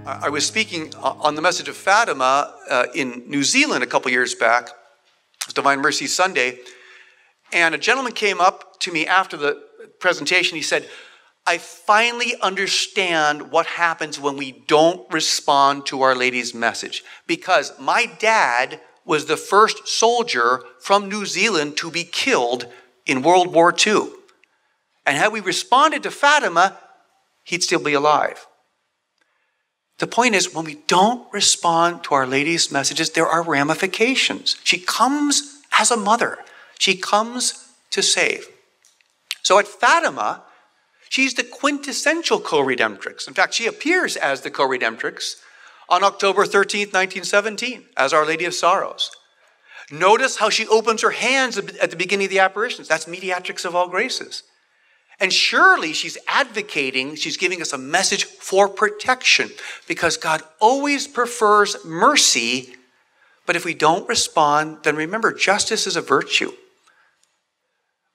I was speaking on the message of Fatima in New Zealand a couple years back. It was Divine Mercy Sunday. And a gentleman came up to me after the presentation. He said, I finally understand what happens when we don't respond to Our Lady's message. Because my dad was the first soldier from New Zealand to be killed in World War II. And had we responded to Fatima, he'd still be alive. The point is, when we don't respond to Our Lady's messages, there are ramifications. She comes as a mother. She comes to save. So at Fatima, she's the quintessential co-redemptrix. In fact, she appears as the co-redemptrix on October 13th, 1917, as Our Lady of Sorrows. Notice how she opens her hands at the beginning of the apparitions. That's mediatrix of all graces. And surely she's advocating, she's giving us a message for protection, because God always prefers mercy. But if we don't respond, then remember, justice is a virtue.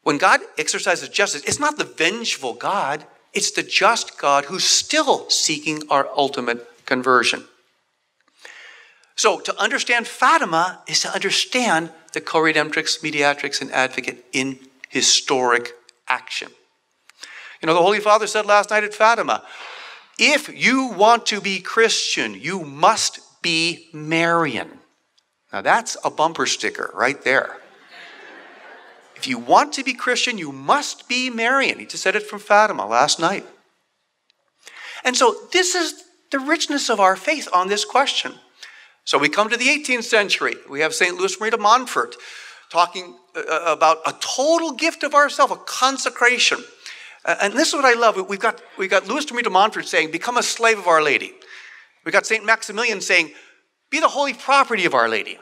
When God exercises justice, it's not the vengeful God, it's the just God who's still seeking our ultimate conversion. So to understand Fatima is to understand the co-redemptrix, mediatrix, and advocate in historic action. You know, the Holy Father said last night at Fatima, if you want to be Christian, you must be Marian. Now that's a bumper sticker right there. If you want to be Christian, you must be Marian. He just said it from Fatima last night. And so this is the richness of our faith on this question. So we come to the 18th century. We have St. Louis Marie de Montfort talking about a total gift of ourselves, a consecration. And this is what I love. We've got Louis Marie de Montfort saying, become a slave of Our Lady. We've got St. Maximilian saying, be the holy property of Our Lady.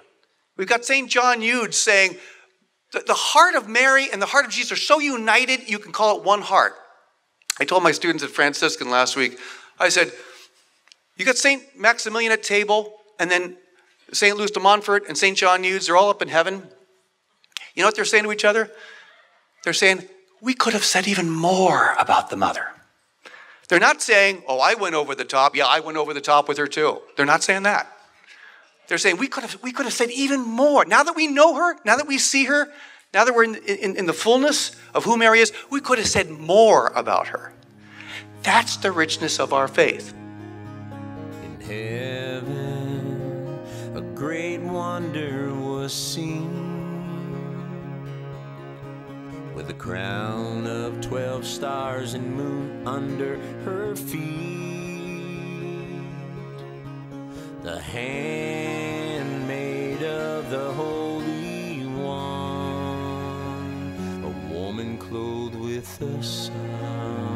We've got St. John Eudes saying, the heart of Mary and the heart of Jesus are so united, you can call it one heart. I told my students at Franciscan last week, I said, you got St. Maximilian at table, and then St. Louis de Montfort and St. John Eudes, they're all up in heaven. You know what they're saying to each other? They're saying, we could have said even more about the mother. They're not saying, oh, I went over the top. Yeah, I went over the top with her too. They're not saying that. They're saying we could have said even more. Now that we know her, now that we see her, now that we're in the fullness of who Mary is, we could have said more about her. That's the richness of our faith. In heaven, a great wonder was seen, with a crown of 12 stars and moon under her feet. The handmaid of the Holy One, a woman clothed with the sun.